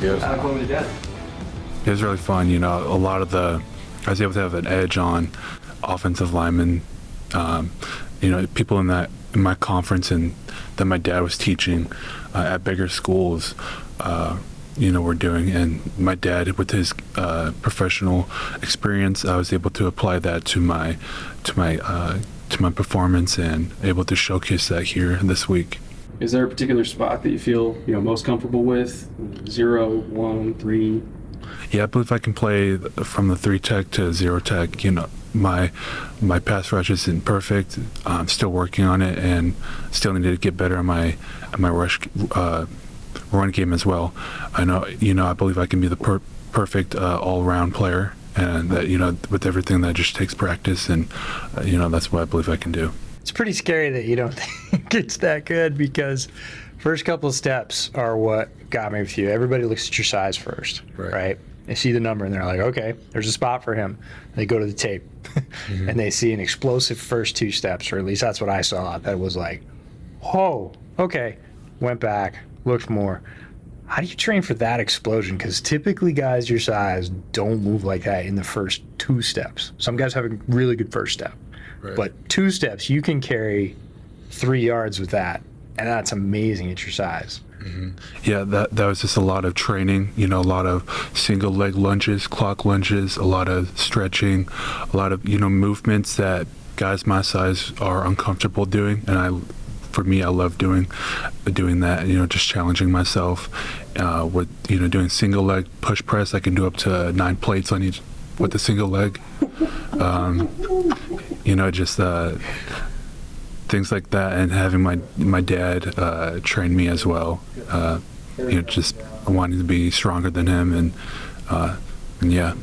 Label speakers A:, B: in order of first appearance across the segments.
A: It was really fun. I was able to have an edge on offensive linemen. People in my conference and that my dad was teaching at bigger schools. Were doing, and my dad, with his professional experience, I was able to apply that to my performance and able to showcase that here this week.
B: Is there a particular spot that you feel most comfortable with? 0, 1, 3?
A: Yeah, I believe I can play from the 3 tech to 0 tech. My pass rush isn't perfect. I'm still working on it and still need to get better on my rush run game as well. I believe I can be the perfect all-around player, and that with everything that just takes practice, and that's what I believe I can do.
C: It's pretty scary that you don't think it's that good, because first couple of steps are what got me with you. Everybody looks at your size first, right? They see the number and they're like, okay, there's a spot for him. They go to the tape and they see an explosive first 2 steps, or at least that's what I saw. That was like, whoa, okay. Went back, looked more. How do you train for that explosion? Because typically guys your size don't move like that in the first 2 steps. Some guys have a really good first step, but 2 steps, you can carry 3 yards with that, and that's amazing at your size.
A: Mm-hmm. Yeah, that was just a lot of training, a lot of single leg lunges, clock lunges, a lot of stretching, a lot of, movements that guys my size are uncomfortable doing. And I love doing that, just challenging myself with, doing single leg push press. I can do up to 9 plates on each with the single leg. Things like that, and having my dad train me as well. Just wanting to be stronger than him, and yeah.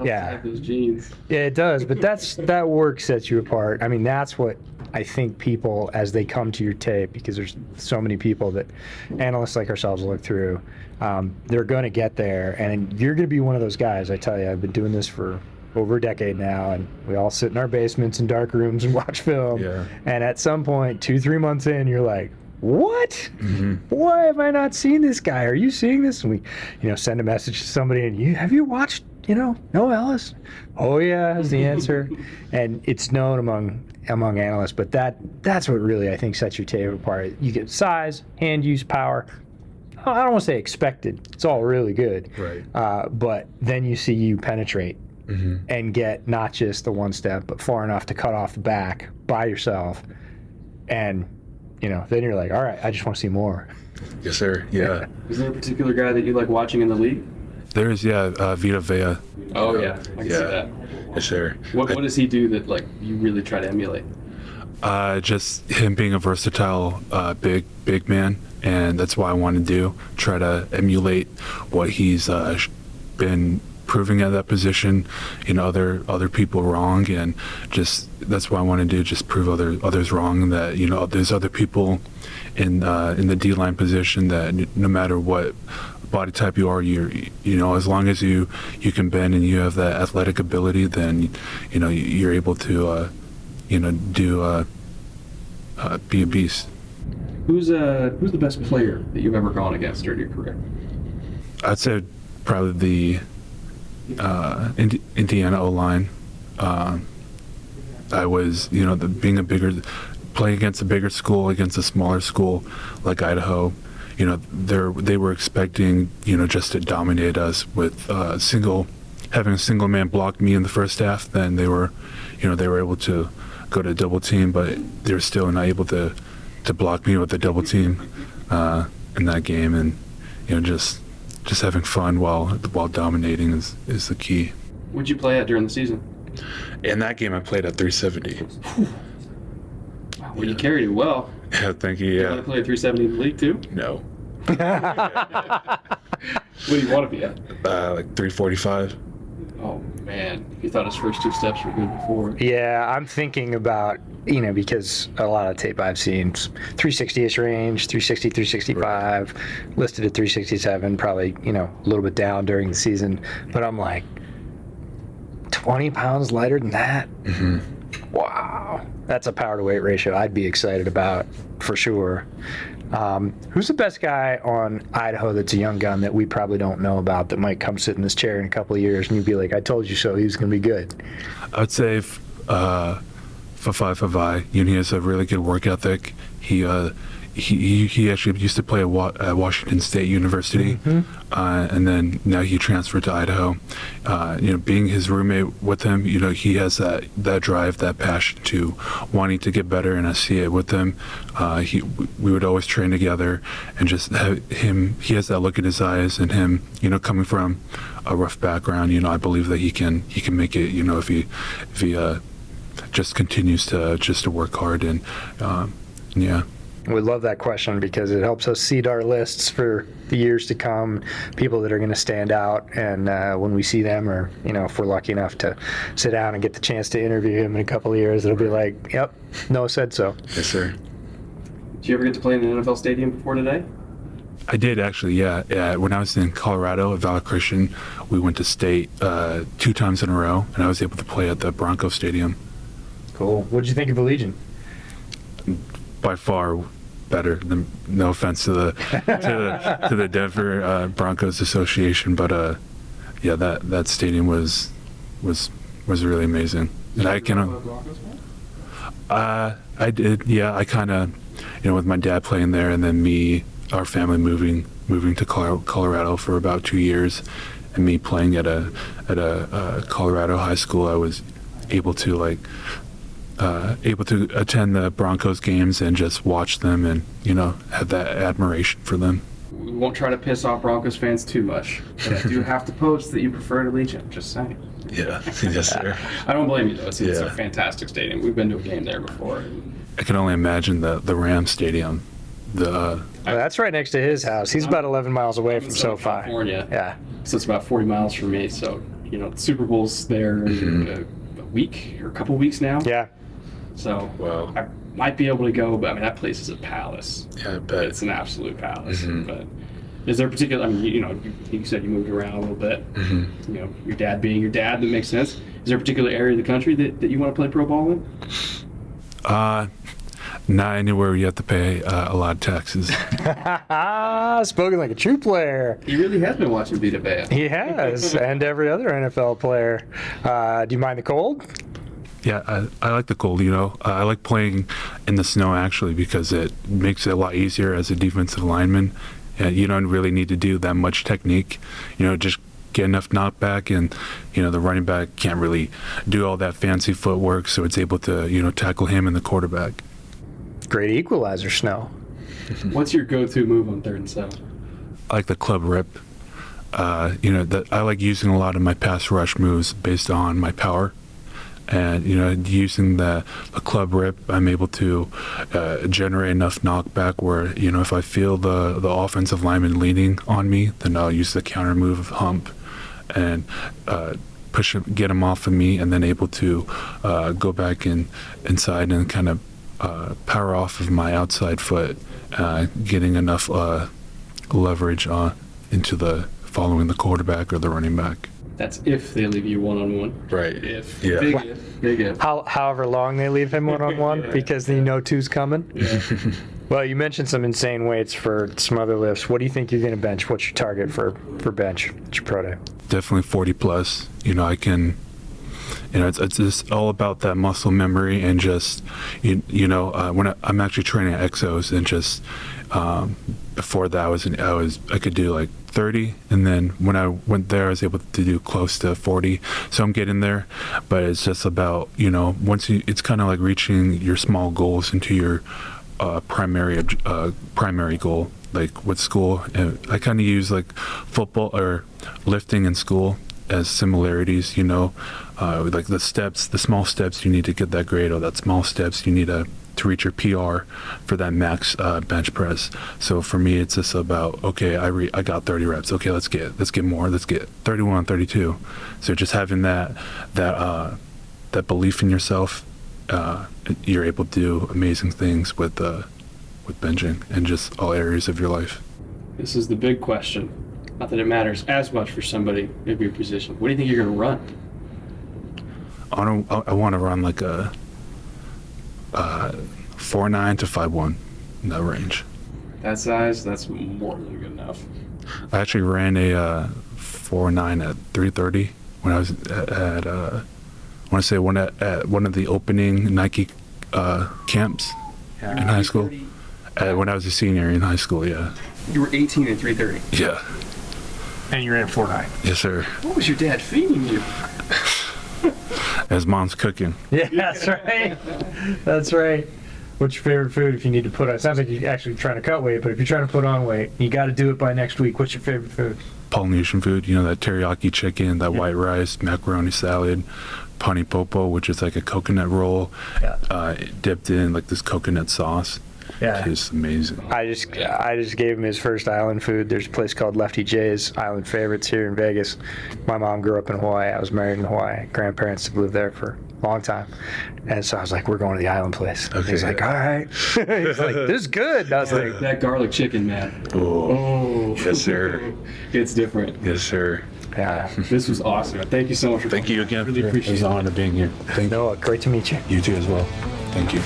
B: Have those genes.
C: Yeah, it does. But that work sets you apart. I mean, that's what I think people, as they come to your tape, because there's so many people that analysts like ourselves look through, they're going to get there, and you're going to be one of those guys. I tell you, I've been doing this for over a decade now, and we all sit in our basements and dark rooms and watch film.
A: Yeah.
C: And at some point, 2-3 months in, you're like, what? Mm-hmm. Why have I not seen this guy? Are you seeing this? And we, send a message to somebody, and have you watched, Noah Elliss? Oh yeah, is the answer. And it's known among analysts, but that's what really, I think, sets your tape apart. You get size, hand use, power. I don't want to say expected. It's all really good.
A: Right.
C: But then you see you penetrate. Mm-hmm. And get not just the 1 step, but far enough to cut off the back by yourself. And, then you're like, all right, I just want to see more.
A: Yes, sir. Yeah.
B: Is there a particular guy that you like watching in the league?
A: There is, Vita Vea.
B: Oh, yeah. I can see that.
A: Yes, sir.
B: What does he do that, you really try to emulate?
A: Just him being a versatile, big man. And that's what I want to do. Try to emulate what he's been proving at that position, other people wrong, and just that's what I want to do. Just prove others wrong. That there's other people in the D-line position that no matter what body type you are, as long as you can bend and you have that athletic ability, then you're able to be a beast.
B: Who's the best player that you've ever gone against during your career?
A: I'd say probably the Indiana O-line. I was, playing against a bigger school, against a smaller school like Idaho, they were expecting, just to dominate us with having a single man block me in the first half. Then they were able to go to double team, but they were still not able to block me with a double team in that game, and just having fun while dominating is the key.
B: What'd you play at during the season?
A: In that game, I played at 370.
B: Wow, well, you carried it well.
A: Yeah, thank you. Yeah.
B: You want to play at 370 in the league too?
A: No.
B: What do you want to be at?
A: 345.
B: Oh man, you thought his first 2 steps were good before.
C: Yeah, I'm thinking about, because a lot of tape I've seen, 360-ish range, 360, 365, listed at 367, probably, a little bit down during the season. But I'm like, 20 pounds lighter than that? Mm-hmm. Wow. That's a power to weight ratio I'd be excited about for sure. Who's the best guy on Idaho that's a young gun that we probably don't know about that might come sit in this chair in a couple of years and you'd be like, I told you so, he was going to be good?
A: I would say Fafai, he has a really good work ethic. He actually used to play at Washington State University, and then now he transferred to Idaho. Being his roommate with him, he has that drive, that passion to wanting to get better, and I see it with him. We would always train together, and just have him. He has that look in his eyes, and him, coming from a rough background, I believe that he can make it. If he just continues to work hard and yeah.
C: We love that question because it helps us seed our lists for the years to come, people that are going to stand out. And when we see them, or, if we're lucky enough to sit down and get the chance to interview him in a couple of years, it'll be like, yep, Noah said so.
A: Yes, sir.
B: Did you ever get to play in an NFL stadium before today?
A: I did actually, yeah. When I was in Colorado at Valley Christian, we went to state 2 times in a row, and I was able to play at the Broncos Stadium.
C: Cool. What did you think of the Legion?
A: By far better. No offense to the Denver Broncos Association, but yeah, that stadium was really amazing. And I did, yeah. I kind of, with my dad playing there, and then our family moving to Colorado for about 2 years, and me playing at a Colorado high school, I was able to attend the Broncos games and just watch them and, have that admiration for them.
B: We won't try to piss off Broncos fans too much, but I do have to post that you prefer to Legion. Just saying.
A: Yeah, yes, sir.
B: I don't blame you, though. It's a fantastic stadium. We've been to a game there before.
A: I can only imagine the Rams Stadium.
C: That's right next to his house. He's about 11 miles away from SoFi.
B: California.
C: Yeah.
B: So it's about 40 miles from me. So, the Super Bowl's there in a week or a couple weeks now.
C: Yeah.
B: So
A: Wow.
B: I might be able to go, but that place is a palace.
A: Yeah, I bet.
B: It's an absolute palace. But is there a particular, you said you moved around a little bit. Your dad being your dad, that makes sense. Is there a particular area of the country that you want to play pro ball in?
A: Not anywhere where you have to pay a lot of taxes.
C: Spoken like a true player.
B: He really has been watching Vita Vea.
C: He has, and every other NFL player. Do you mind the cold?
A: Yeah, I like the cold, I like playing in the snow, actually, because it makes it a lot easier as a defensive lineman. And you don't really need to do that much technique. Just get enough knockback, and, the running back can't really do all that fancy footwork, so it's able to, tackle him and the quarterback.
C: Great equalizer, snow.
B: What's your go-to move on 3rd and 7?
A: I like the club rip. I like using a lot of my pass rush moves based on my power. And, using the club rip, I'm able to generate enough knockback where, if I feel the offensive lineman leaning on me, then I'll use the counter move of hump and push him, get him off of me, and then able to go back inside and kind of power off of my outside foot, getting enough leverage into following the quarterback or the running back.
B: That's if they leave you one-on-one.
A: Right.
B: If.
A: Yeah.
B: Big if.
C: However long they leave him one-on-one, because you know two's coming.
B: Yeah.
C: Well, you mentioned some insane weights for some other lifts. What do you think you're going to bench? What's your target for bench? What's your pro day?
A: Definitely 40 plus. I can, it's just all about that muscle memory, and just, when I'm actually training at Exos, and just before that I could do like 30, and then when I went there I was able to do close to 40, so I'm getting there. But it's just about, it's kind of like reaching your small goals into your primary goal. Like with school, I kind of use like football or lifting in school as similarities, like the small steps you need to get that grade, or that small steps you need to reach your PR for that max bench press. So for me, it's just about, okay, I got 30 reps. Okay, let's get more. Let's get 31, 32. So just having that belief in yourself, you're able to do amazing things with benching and just all areas of your life.
B: This is the big question. Not that it matters as much for somebody in your position. What do you think you're going to run?
A: I want to run like a 4.9 to 5.1, in that range.
B: that size, that's more than good enough.
A: I actually ran a 4.9 at 3:30 when I was at I want to say at one of the opening Nike camps in high school. When I was a senior in high school, yeah.
B: You were 18 at 3:30.
A: Yeah.
C: And you ran 4.9.
A: Yes, sir.
B: What was your dad feeding you?
A: As mom's cooking.
C: Yeah, that's right. That's right. What's your favorite food if you need to put on? It sounds like you're actually trying to cut weight, but if you're trying to put on weight, you got to do it by next week. What's your favorite food?
A: Polynesian food, you know, that teriyaki chicken, that white rice, macaroni salad, pani popo, which is like a coconut roll, dipped in like this coconut sauce.
C: Yeah.
A: It's amazing.
C: I just gave him his first island food. There's a place called Lefty J's, Island Favorites here in Vegas. My mom grew up in Hawaii. I was married in Hawaii. Grandparents have lived there for a long time. And so I was like, we're going to the island place.
A: Okay.
C: He's like, all right. He's like, this is good. And I was like,
B: That garlic chicken, man.
A: Oh, yes, sir.
B: It's different.
A: Yes, sir.
C: yeah.
B: This was awesome. Thank you so much for
A: Thank you again.
B: Really appreciate
A: It was
B: it.
A: an honor being here. Thank you.
C: Noah, great to meet you.
A: You too as well. Thank you.